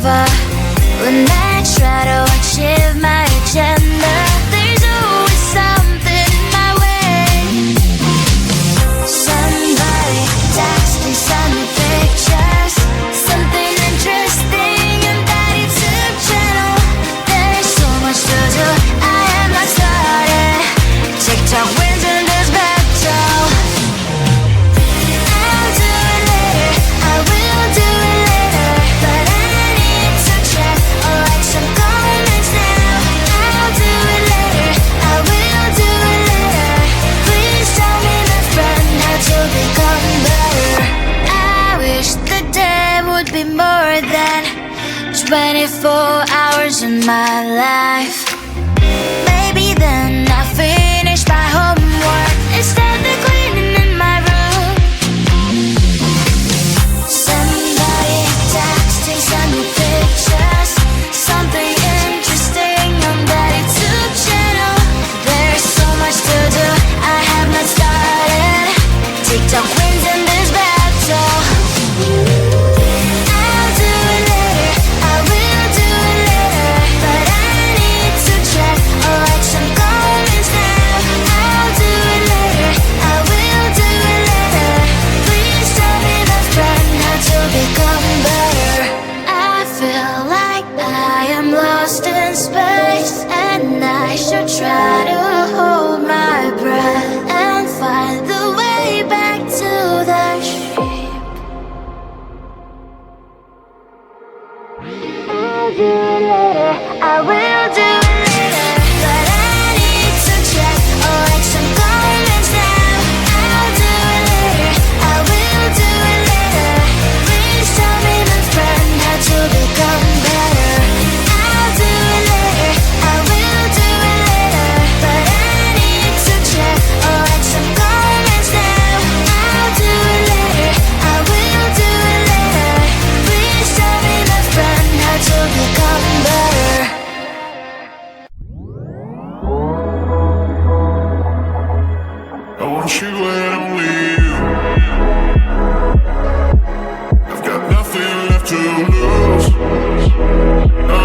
over. When I try to achieve my agenda, there's always something in my way. Somebody text me, send me pictures, something interesting in that YouTube channel. There's so much to do, I have not started. TikTok wins in this battle. I'll do it later, I will do it later, but I need to check or like some comments now. I'll do it later, I will do it later. Please tell me, my friend, how to become better. I wish the day would be more than 24 hours in my life. Maybe then I'll finish my homework instead of cleaning in my room. Somebody texting, send me pictures, something interesting on that YouTube channel. There's so much to do, I have not started. TikTok wins in this battle. I'll do it later, I will do it later, but I need to check or like some comments now. I'll do it later, I will do it later. Please tell me, my friend, how to become better. I feel like I am lost in space, and I should try to hold my breath and find the way back to the ship. I'll do it later, I will do it later, but I need to check or like some comments now. I'll do it later, I will do it later. Please tell me, my friend, how to become better. I'll do it later, I will do it later, but I need to check or like some comments now. I'll do it later, I will do it later. Please tell me, my friend, how to become better. I want you and only you. I've got nothing left to lose. Oh,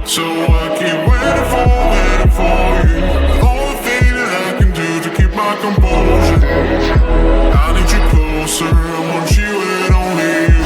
so I keep waiting for you. The only thing that I can do to keep my composure. I need you closer. I want you and only you.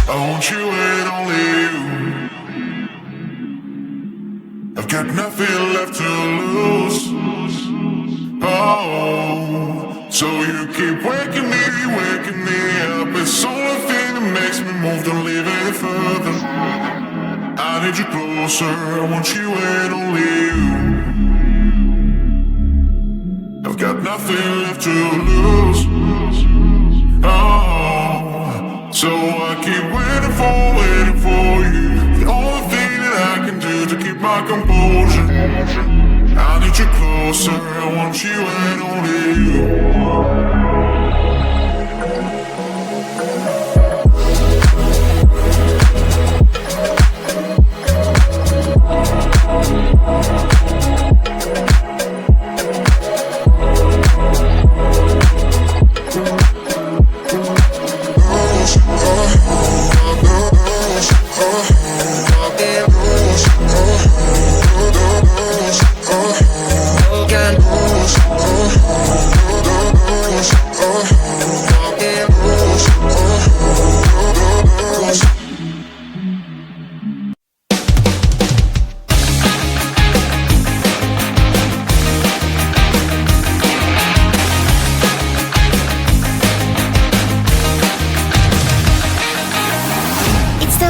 I want you and only you. I've got nothing left to lose. Oh, so you keep waking me up. It's the only thing that makes me move, don't leave any further. I need you closer, I want you and only you. I've got nothing left to lose. Oh, so I keep waiting for you. The only thing that I can do to keep my composure. I need you closer, I want you and only you.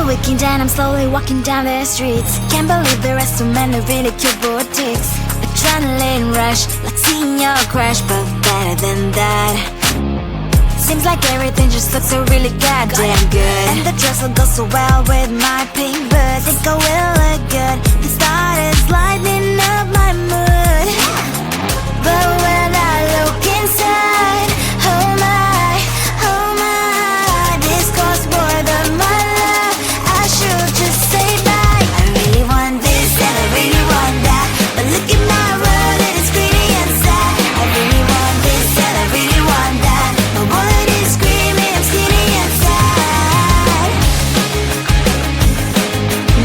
Waking down, I'm slowly walking down the streets. Can't believe there are so many really cute boutiques. Adrenaline rush, like seeing your crush, but better than that. Seems like everything just looks so really goddamn good. And the dress will go so well with my pink boots. Think I will look good. The start is lighting up my mood. But when I look inside, oh my, this costs more than my love. I should just say bye. I really want this and I really want that, but look at my world, it is pretty and sad. I really want this and I really want that. My wallet is screaming, I'm skinny and sad.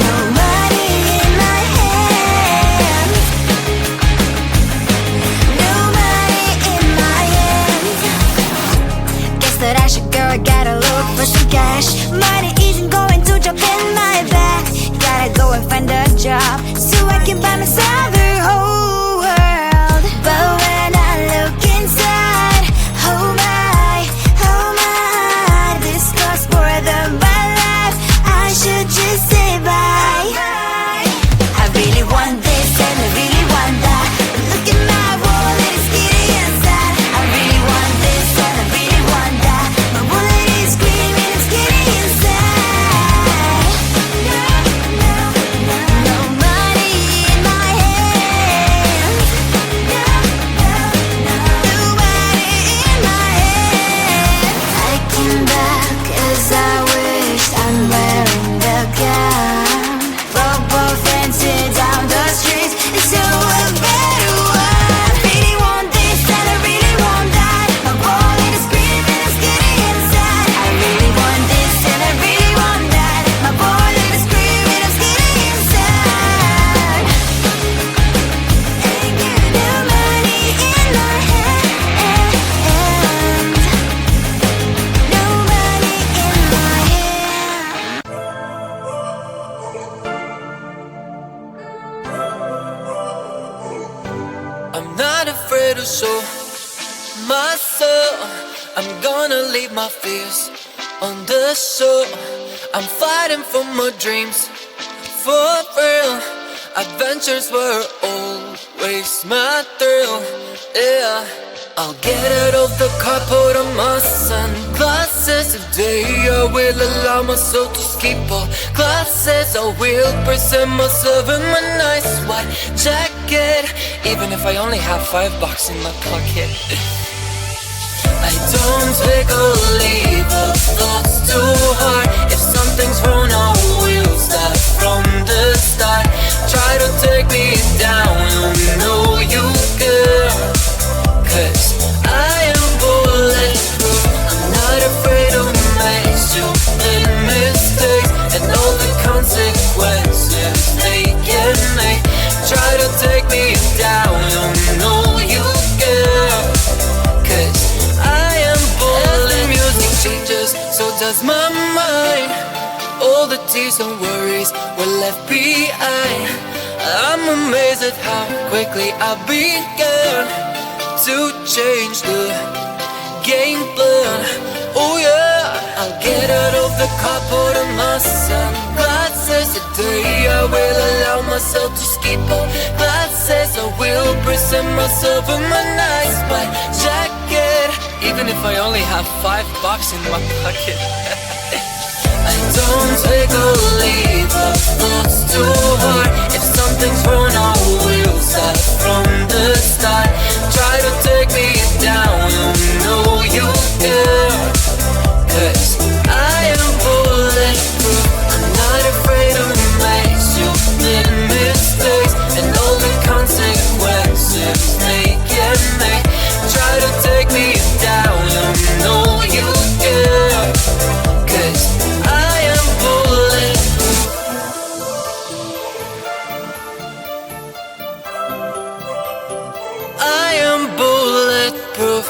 No money in my hands. No money in my hands. Guess that I should go, I gotta look for some cash. Money isn't going to jump in my back. Gotta go and find a job so I can buy myself the whole world. But when I look inside, oh my, this costs more than my life. I should just say bye. I really want this and I really want that, but look at my wallet, it's skinny and sad. I really want this and I really want that. My wallet is screaming, I'm skinny and sad. No money in my hands. No money in my hands. I came back as I wished, I'm wearing the gown. Robo fancy down the streets, it's so a better one. Really want this and I really want that. My wallet is screaming, I'm skinny and sad. I really want this and I really want that. My wallet is screaming, I'm skinny and sad. Ain't got no money in my hands. No money in my hands. I'm not afraid to show myself. I'm gonna leave my fears on the show. I'm fighting for my dreams, for real. Adventures were always my thrill, yeah. I'll get out of the car, put on my sunglasses. Today I will allow myself to skip all classes. I will present myself in my nice white jacket, even if I only have $5 in my pocket. I don't take or leave the thoughts too hard. If something's wrong, I will start from the start. Try to take me down, you know you can. 'Cause I am bulletproof. I'm not afraid to make stupid mistakes and all the consequences they can make. Try to take me down, you know you can. 'Cause I am bulletproof. As the music changes, so does my mind. All the tears and worries were left behind. I'm amazed at how quickly I began to change the game plan. Oh yeah, I'll get out of the car, put on my sunglasses. Today I will allow myself to skip all classes. I will present myself in my nice white jacket, even if I only have $5 in my pocket. I don't take or leave the thoughts too hard. If something's wrong, I will start from the start. Try to take me down, you know you can. 'Cause I am bulletproof. I'm not afraid to make stupid mistakes and all the consequences they can make. Try to take me down, you know you can. 'Cause I am bulletproof. I am bulletproof.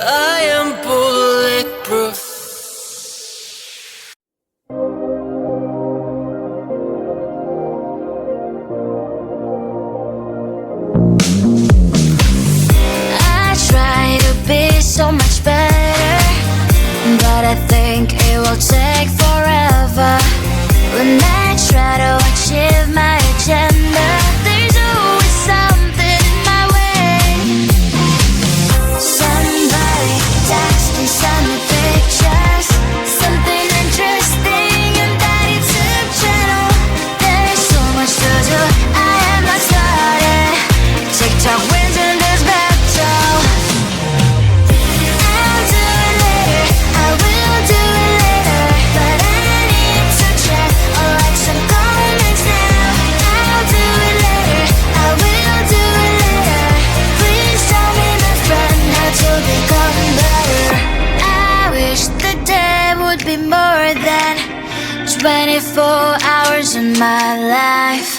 I am bulletproof. I try to be so much better, but I think it will take forever. When I try to achieve my agenda, there's always something in my 4 hours in my life.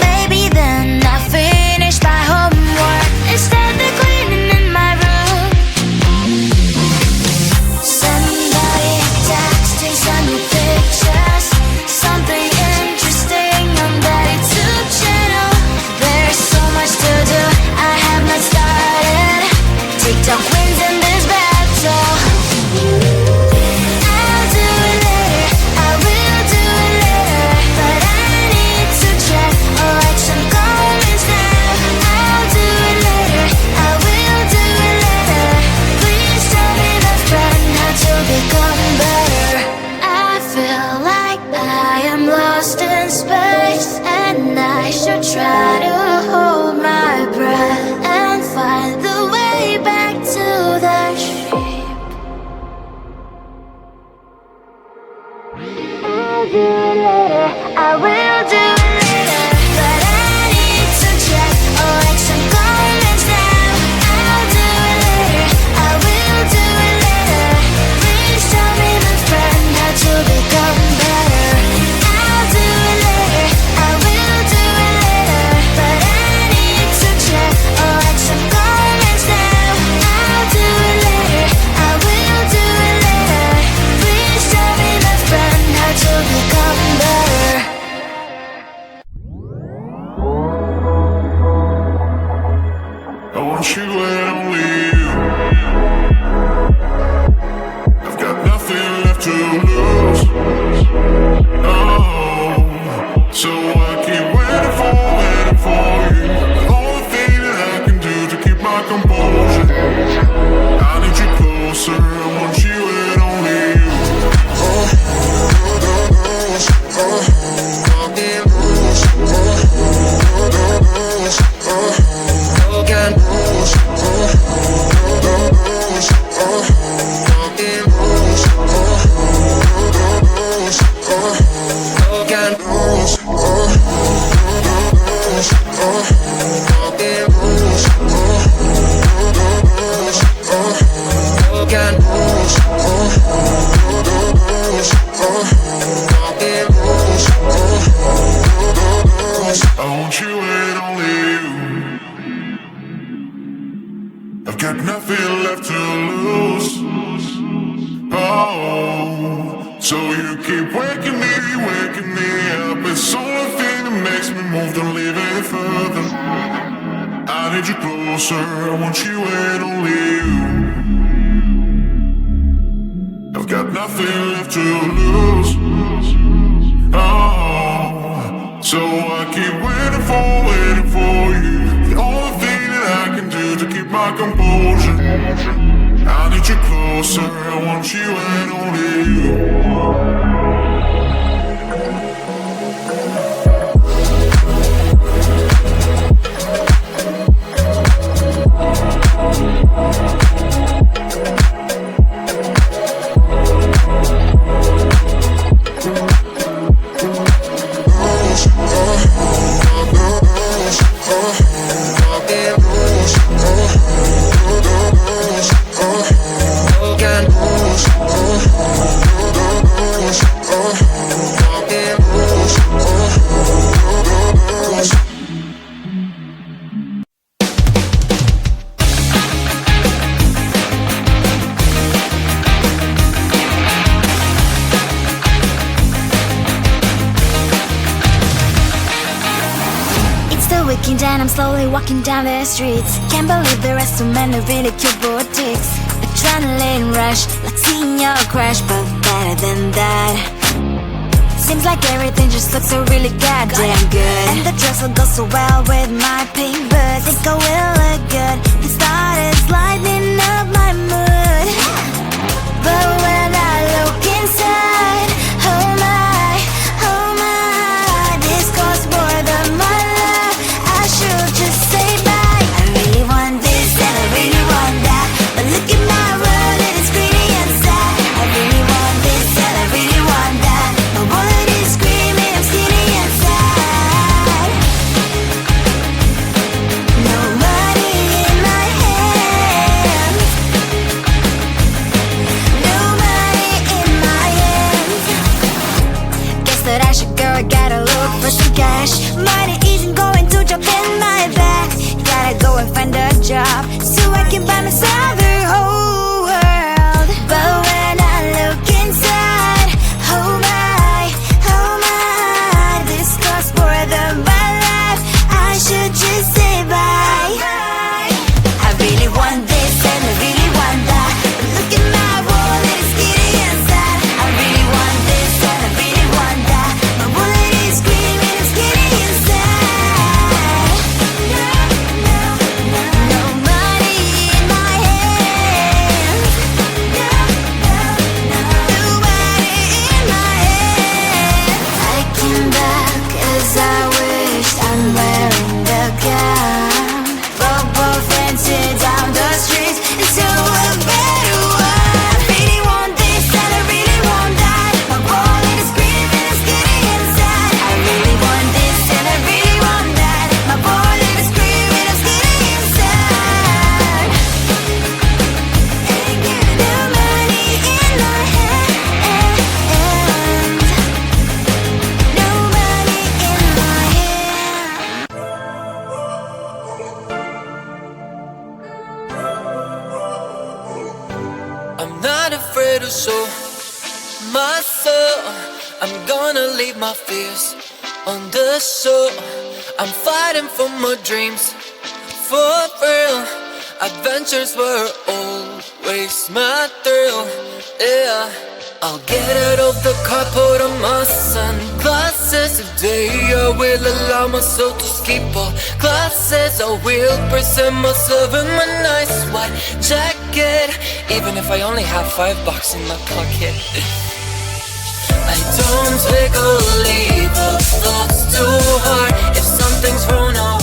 Maybe then I finish my homework instead of cleaning in my room. Somebody texting, send me pictures, something interesting on that YouTube channel. There's so much to do, I have not started. TikTok wins in this battle. I'll do it later, I will do it later, but I need to check or like some comments now. I'll do it later, I will do it later. Please tell me the friend how to become better. I feel like I am lost in space, and I should try to hold my breath and find the way back to the stream. I'll do it later, I will do it later, but I need to check or like some comments now. I'll do it later, I will do it later. Please tell me my friend how to become better. I'll do it later, I will do it later, but I need to check or like some comments now. I'll do it later, I will do it later. Please tell me my friend how to become better. I want you and only you. I've got nothing left to lose. Oh, so I keep waiting for you. All the thing that I can do to keep my composure. I need you closer. I want you and only you. I want you and only you. I've got nothing left to lose. Oh, so you keep waking me up. It's the only thing that makes me move, don't leave any further. I need you closer, I want you and only you. I've got nothing left to lose. Oh, so I keep waiting for you. The only thing that I can do to keep my composure. I need you closer, I want you and only you. And I'm slowly walking down the streets. Can't believe there are so many really cute boutiques. Adrenaline rush, like seeing your crush, but better than that. Seems like everything just looks so really goddamn good. And the dress will go so well with my pink boots. Think I will look good. It started lighting up my mood. But when I look inside, oh my, this costs more than my life. I should just say bye. I really want this and I really want that, but look at my world, it is pretty and sad. I really want this and I really want that. My wallet is screaming, I'm skinny and sad. No money in my head. not afraid to show my soul. I'm gonna leave my fears on the shore. I'm fighting for my dreams, for real. Adventures were always my thrill, yeah. I'll get out of the car, put on my sunglasses. Today I will allow myself to skip all classes. I will present myself in my nice white jacket, even if I only have $5 in my pocket. I don't take or leave the thoughts too hard. If something's wrong, I'll